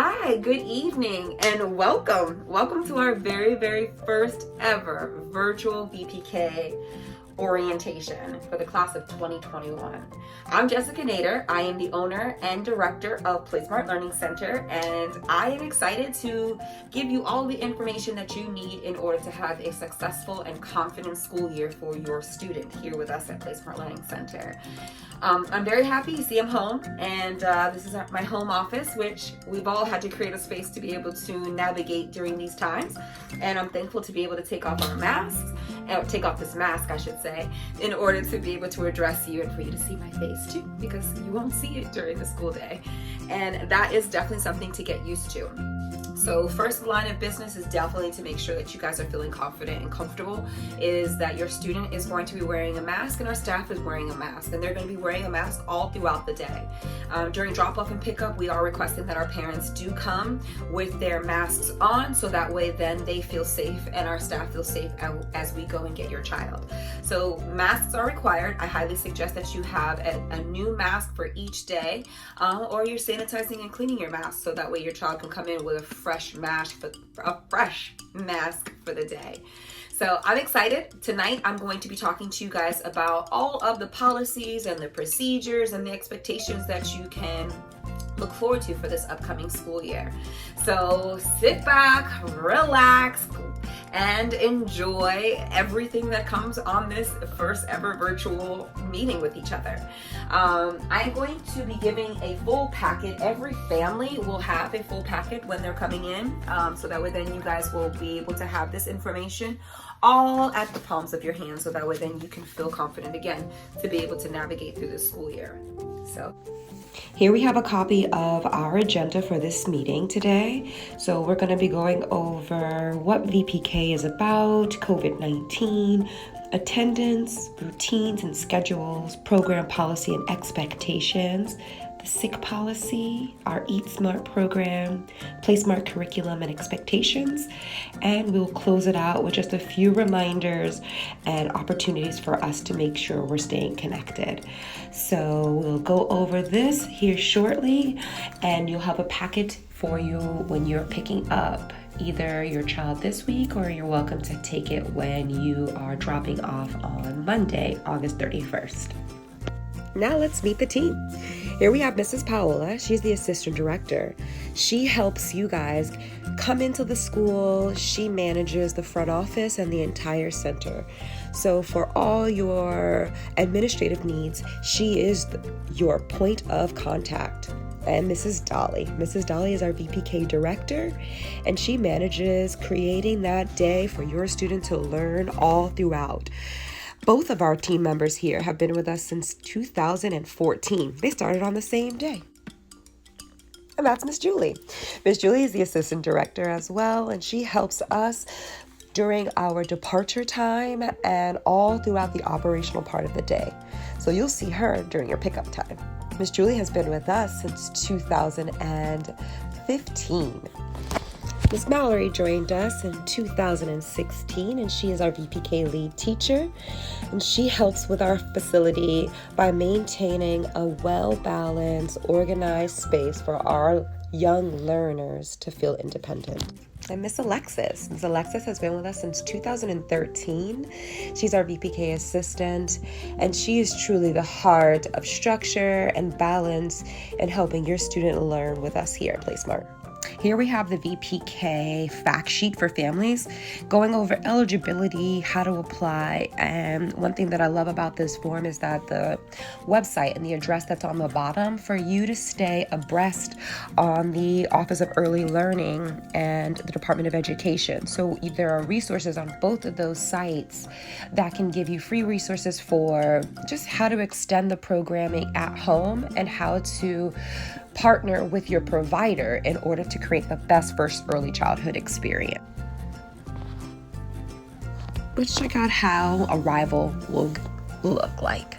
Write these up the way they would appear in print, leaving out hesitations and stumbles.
Hi, good evening, and welcome. Welcome to our very first ever virtual VPK Orientation for the class of 2021. I'm Jessica Nader. I am the owner and director of PlaySmart Learning Center, and I am excited to give you all the information that you need in order to have a successful and confident school year for your student here with us at PlaySmart Learning Center. I'm very happy. You see, I'm home, and this is my home office, which we've all had to create a space to be able to navigate during these times. And I'm thankful to be able to take off our masks, take off this mask, I should say, in order to be able to address you and for you to see my face too, because you won't see it during the school day. And that is definitely something to get used to. So first line of business is definitely to make sure that you guys are feeling confident and comfortable, is that your student is going to be wearing a mask and our staff is wearing a mask, and they're going to be wearing a mask all throughout the day. During drop-off and pickup, we are requesting that our parents do come with their masks on, so that way then they feel safe and our staff feels safe as we go and get your child. So masks are required. I highly suggest that you have a new mask for each day, or you're sanitizing and cleaning your mask, so that way your child can come in with a fresh mask for the day. So I'm excited. Tonight I'm going to be talking to you guys about all of the policies and the procedures and the expectations that you can look forward to for this upcoming school year. So sit back, relax, and enjoy everything that comes on this first ever virtual meeting with each other. I'm going to be giving a full packet. Every family will have a full packet when they're coming in, so that way then you guys will be able to have this information all at the palms of your hands, so that way then you can feel confident again to be able to navigate through the school year. So here we have a copy of our agenda for this meeting today. So we're going to be going over what VPK is about, COVID-19, attendance, routines and schedules, program policy and expectations, the SICK policy, our Eat Smart program, PlaySmart curriculum and expectations, and we'll close it out with just a few reminders and opportunities for us to make sure we're staying connected. So we'll go over this here shortly, and you'll have a packet for you when you're picking up either your child this week, or you're welcome to take it when you are dropping off on Monday, August 31st. Now let's meet the team. Here we have Mrs. Paola. She's the assistant director. She helps you guys come into the school. She manages the front office and the entire center. So for all your administrative needs, she is your point of contact. And Mrs. Dolly. Mrs. Dolly is our VPK director, and she manages creating that day for your student to learn all throughout. Both of our team members here have been with us since 2014. They started on the same day. And that's Miss Julie. Miss Julie is the assistant director as well, and she helps us during our departure time and all throughout the operational part of the day. So you'll see her during your pickup time. Miss Julie has been with us since 2015. Miss Mallory joined us in 2016, and she is our VPK lead teacher, and she helps with our facility by maintaining a well-balanced, organized space for our young learners to feel independent. And Miss Alexis. Miss Alexis has been with us since 2013. She's our VPK assistant, and she is truly the heart of structure and balance in helping your student learn with us here at PlaySmart. Here we have the VPK fact sheet for families, going over eligibility, how to apply. And one thing that I love about this form is that the website and the address that's on the bottom for you to stay abreast on the Office of Early Learning and the Department of Education. So there are resources on both of those sites that can give you free resources for just how to extend the programming at home and how to partner with your provider in order to create the best first early childhood experience. Let's check out how arrival will look like.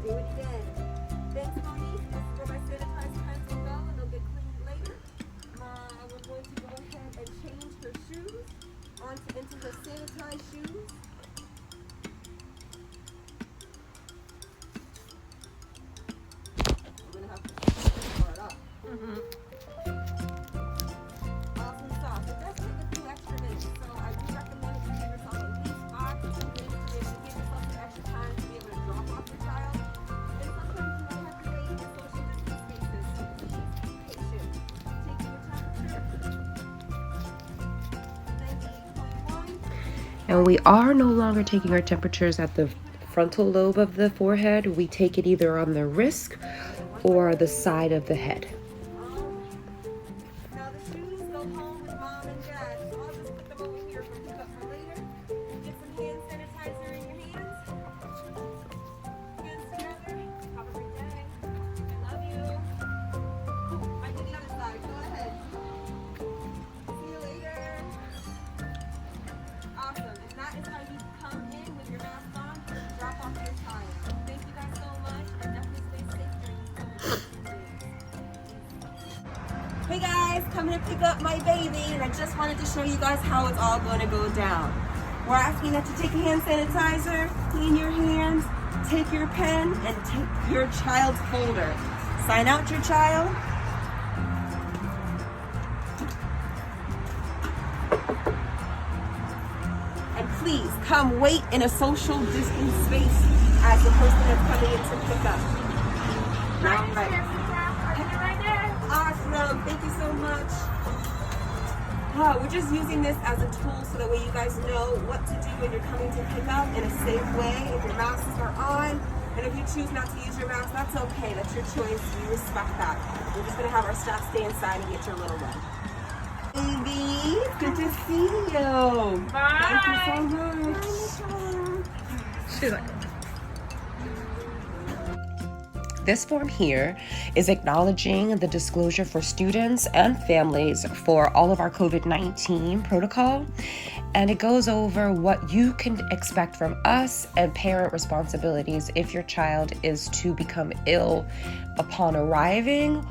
Do it again. Thanks, Monique. This is for my sanitizer. And we are no longer taking our temperatures at the frontal lobe of the forehead. We take it either on the wrist or the side of the head. Now the shoes go home with mom and dad, so I'll just put them over here for pickup for later. Get some hand sanitizer in your hands. Hands together. Have a great day. I love you. Oh, I did the other side. Go ahead. See you later. Awesome. And that is how you come in with your mask on, drop off your child. Thank you guys so much, and definitely stay safe during these COVID-19 days. Hey guys, coming to pick up my baby, and I just wanted to show you guys how it's all going to go down. We're asking that you take a hand sanitizer, clean your hands, take your pen, and take your child's folder. Sign out your child. And please come wait in a social distance space as the person that's coming in to pick up. All right. Awesome. Thank you so much. We're just using this as a tool so that way you guys know what to do when you're coming to pick up in a safe way. If your masks are on, and if you choose not to use your mask, that's okay. That's your choice. We respect that. We're just going to have our staff stay inside and get your little one. Baby, good to see you. Bye. Thank you so much. She's like, this form here is acknowledging the disclosure for students and families for all of our COVID-19 protocol. And it goes over what you can expect from us and parent responsibilities if your child is to become ill upon arriving,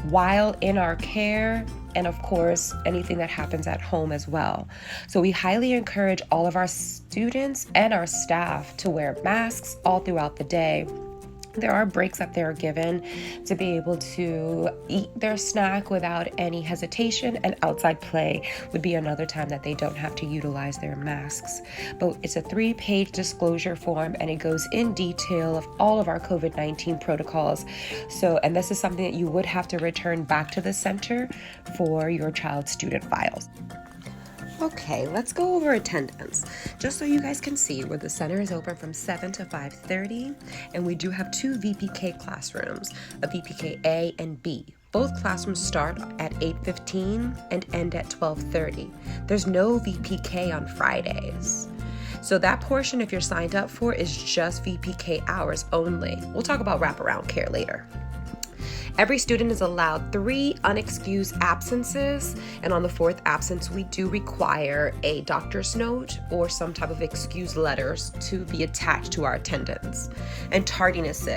while in our care, and of course, anything that happens at home as well. So we highly encourage all of our students and our staff to wear masks all throughout the day. There are breaks that they're given to be able to eat their snack without any hesitation, and outside play would be another time that they don't have to utilize their masks. But it's a 3-page disclosure form, and it goes in detail of all of our COVID-19 protocols. So, and this is something that you would have to return back to the center for your child's student files. Okay, let's go over attendance, just so you guys can see where the center is open from 7 to 5:30, and we do have 2 VPK classrooms, a VPK A and B. Both classrooms start at 8:15 and end at 12:30. There's no VPK on Fridays. So that portion, if you're signed up for, is just VPK hours only. We'll talk about wraparound care later. Every student is allowed 3 unexcused absences, and on the 4th absence, we do require a doctor's note or some type of excuse letters to be attached to our attendance. And tardiness,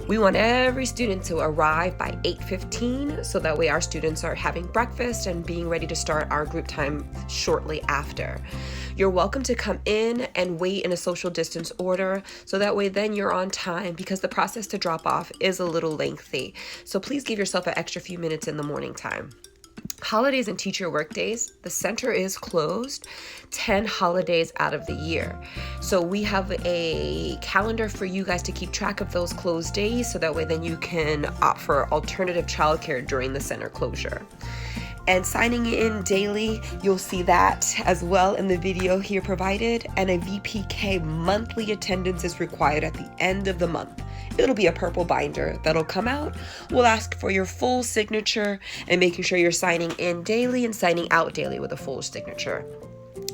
we want every student to arrive by 8:15, so that way our students are having breakfast and being ready to start our group time shortly after. You're welcome to come in and wait in a social distance order, so that way then you're on time, because the process to drop off is a little lengthy. So please give yourself an extra few minutes in the morning time. Holidays and teacher work days, the center is closed 10 holidays out of the year. So we have a calendar for you guys to keep track of those closed days, so that way then you can opt for alternative childcare during the center closure. And signing in daily, you'll see that as well in the video here provided. And a VPK monthly attendance is required at the end of the month. It'll be a purple binder that'll come out. We'll ask for your full signature and making sure you're signing in daily and signing out daily with a full signature.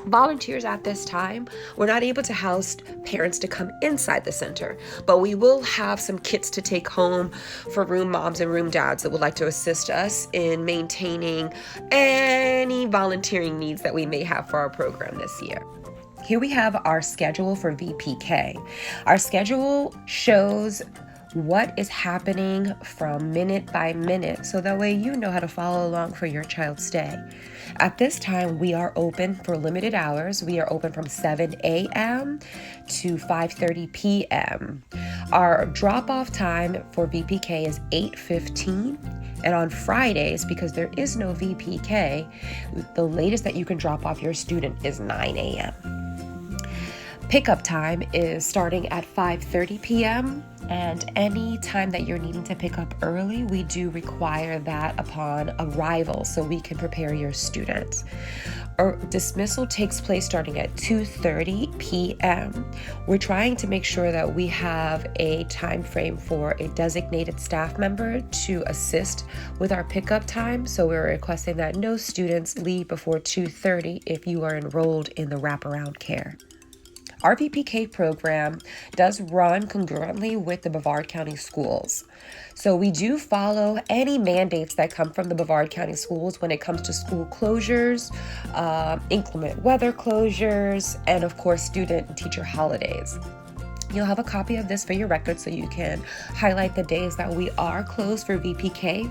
Volunteers at this time, we're not able to house parents to come inside the center, but we will have some kits to take home for room moms and room dads that would like to assist us in maintaining any volunteering needs that we may have for our program this year. Here we have our schedule for VPK. Our schedule shows what is happening from minute by minute, so that way you know how to follow along for your child's stay. At this time, we are open for limited hours. We are open from 7 a.m. to 5:30 p.m. Our drop-off time for VPK is 8:15. And on Fridays, because there is no VPK, the latest that you can drop off your student is 9 a.m. Pickup time is starting at 5:30 p.m. And any time that you're needing to pick up early, we do require that upon arrival so we can prepare your student. Dismissal takes place starting at 2:30 p.m. We're trying to make sure that we have a time frame for a designated staff member to assist with our pickup time. So we're requesting that no students leave before 2:30 if you are enrolled in the wraparound care. Our VPK program does run concurrently with the Brevard County schools. So we do follow any mandates that come from the Brevard County schools when it comes to school closures, inclement weather closures, and of course, student and teacher holidays. You'll have a copy of this for your record so you can highlight the days that we are closed for VPK,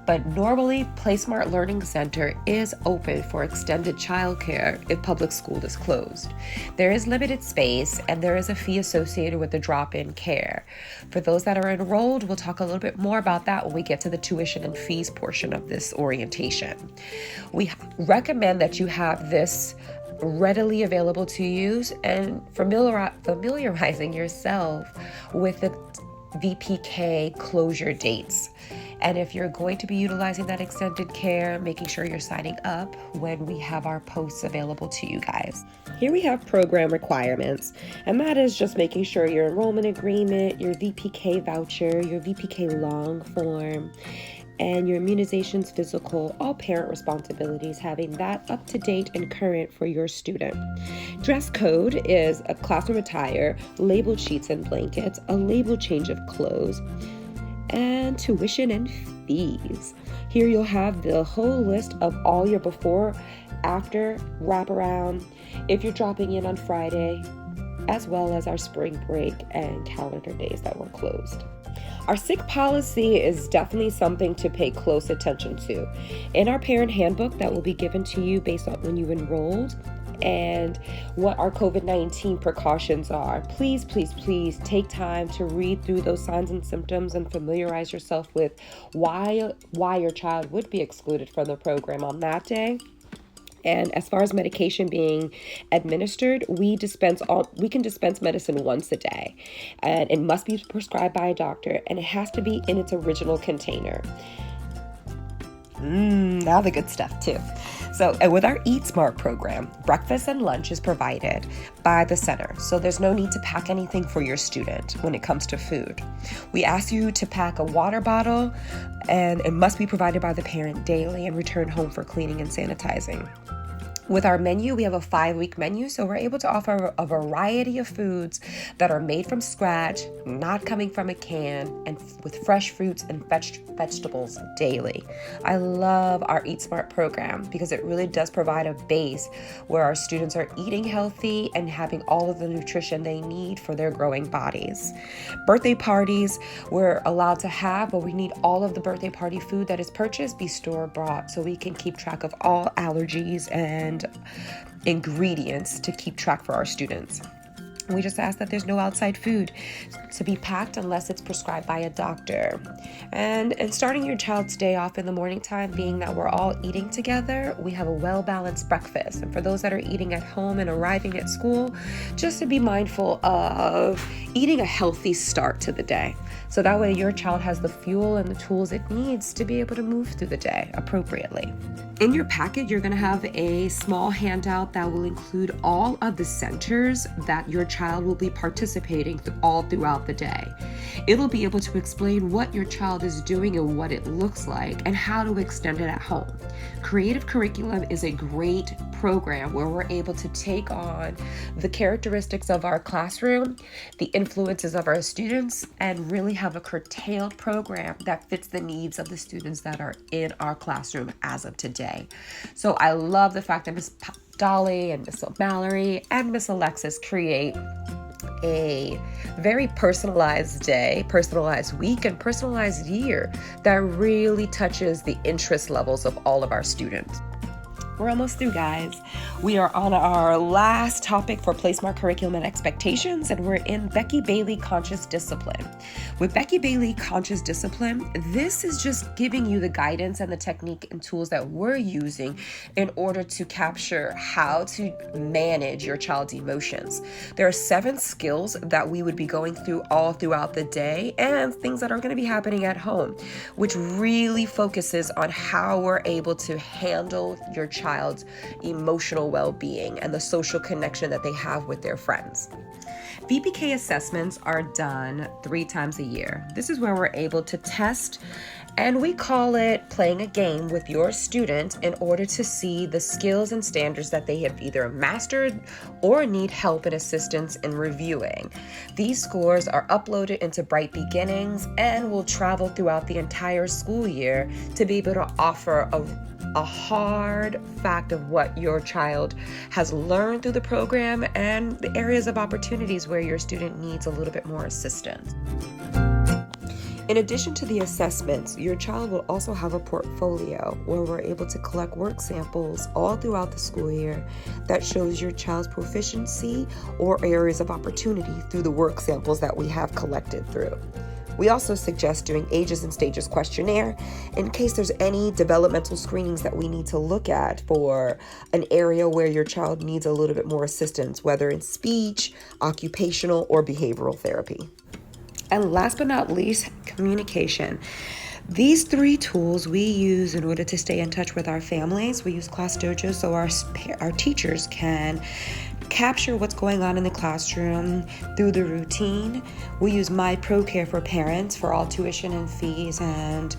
but normally PlaySmart Learning Center is open for extended childcare if public school is closed. There is limited space and there is a fee associated with the drop-in care. For those that are enrolled, we'll talk a little bit more about that when we get to the tuition and fees portion of this orientation. We recommend that you have this readily available to use and familiarizing yourself with the VPK closure dates. And if you're going to be utilizing that extended care, making sure you're signing up when we have our posts available to you guys. Here we have program requirements, and that is just making sure your enrollment agreement, your VPK voucher, your VPK long form, and your immunizations physical, all parent responsibilities, having that up to date and current for your student. Dress code is a classroom attire, labeled sheets and blankets, a labeled change of clothes, and tuition and fees. Here you'll have the whole list of all your before, after, wraparound, if you're dropping in on Friday, as well as our spring break and calendar days that were closed. Our sick policy is definitely something to pay close attention to. In our parent handbook that will be given to you based on when you enrolled and what our COVID-19 precautions are, please take time to read through those signs and symptoms and familiarize yourself with why your child would be excluded from the program on that day. And as far as medication being administered, we can dispense medicine once a day, and it must be prescribed by a doctor, and it has to be in its original container. Now the good stuff too. So with our Eat Smart program, breakfast and lunch is provided by the center. So there's no need to pack anything for your student when it comes to food. We ask you to pack a water bottle, and it must be provided by the parent daily and returned home for cleaning and sanitizing. With our menu, we have a 5-week menu, so we're able to offer a variety of foods that are made from scratch, not coming from a can, and with fresh fruits and vegetables daily. I love our Eat Smart program because it really does provide a base where our students are eating healthy and having all of the nutrition they need for their growing bodies. Birthday parties we're allowed to have, but we need all of the birthday party food that is purchased be store-bought so we can keep track of all allergies and ingredients to keep track for our students. We just ask that there's no outside food to be packed unless it's prescribed by a doctor. And starting your child's day off in the morning time, being that we're all eating together, we have a well-balanced breakfast. And for those that are eating at home and arriving at school, just to be mindful of eating a healthy start to the day. So that way your child has the fuel and the tools it needs to be able to move through the day appropriately. In your packet, you're going to have a small handout that will include all of the centers that your child will be participating all throughout the day. It'll be able to explain what your child is doing and what it looks like and how to extend it at home. Creative Curriculum is a great program where we're able to take on the characteristics of our classroom, the influences of our students, and really have a curtailed program that fits the needs of the students that are in our classroom as of today. So I love the fact that Miss Dolly and Miss Mallory and Miss Alexis create a very personalized day, personalized week, and personalized year that really touches the interest levels of all of our students. We're almost through, guys. We are on our last topic for Placemart Curriculum and Expectations, and we're in Becky Bailey Conscious Discipline. With Becky Bailey Conscious Discipline, this is just giving you the guidance and the technique and tools that we're using in order to capture how to manage your child's emotions. There are 7 skills that we would be going through all throughout the day and things that are going to be happening at home, which really focuses on how we're able to handle your child's emotional well-being and the social connection that they have with their friends. VPK assessments are done 3 times a year. This is where we're able to test, and we call it playing a game with your student in order to see the skills and standards that they have either mastered or need help and assistance in reviewing. These scores are uploaded into Bright Beginnings and will travel throughout the entire school year to be able to offer a hard fact of what your child has learned through the program and the areas of opportunities where your student needs a little bit more assistance. In addition to the assessments, your child will also have a portfolio where we're able to collect work samples all throughout the school year that shows your child's proficiency or areas of opportunity through the work samples that we have collected through. We also suggest doing ages and stages questionnaire in case there's any developmental screenings that we need to look at for an area where your child needs a little bit more assistance, whether in speech, occupational, or behavioral therapy. And last but not least, communication. These 3 tools we use in order to stay in touch with our families. We use Class Dojo so our teachers can capture what's going on in the classroom through the routine. We use My Pro Care for parents for all tuition and fees and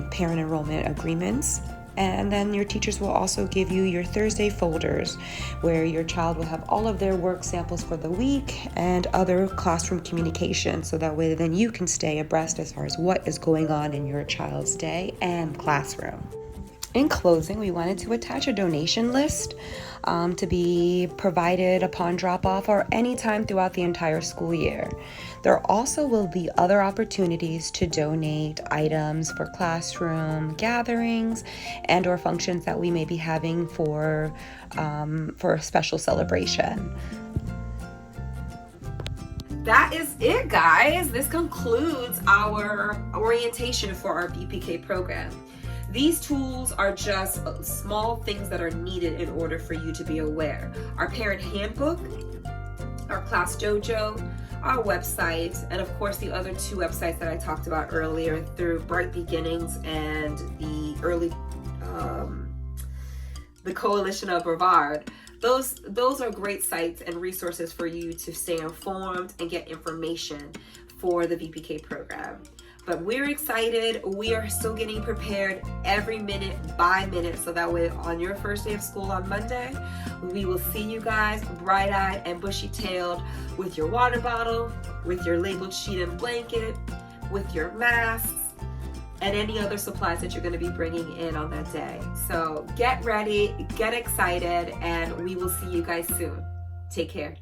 parent enrollment agreements. And then your teachers will also give you your Thursday folders where your child will have all of their work samples for the week and other classroom communication, so that way then you can stay abreast as far as what is going on in your child's day and classroom. In closing, we wanted to attach a donation list to be provided upon drop-off or anytime throughout the entire school year. There also will be other opportunities to donate items for classroom gatherings and or functions that we may be having for a special celebration. That is it, guys. This concludes our orientation for our VPK program. These tools are just small things that are needed in order for you to be aware. Our parent handbook, our Class Dojo, our website, and of course the other 2 websites that I talked about earlier through Bright Beginnings and the Coalition of Brevard. Those are great sites and resources for you to stay informed and get information for the VPK program. But we're excited. We are still getting prepared every minute by minute, so that way on your first day of school on Monday, we will see you guys bright-eyed and bushy-tailed with your water bottle, with your labeled sheet and blanket, with your masks, and any other supplies that you're going to be bringing in on that day. So get ready, get excited, and we will see you guys soon. Take care.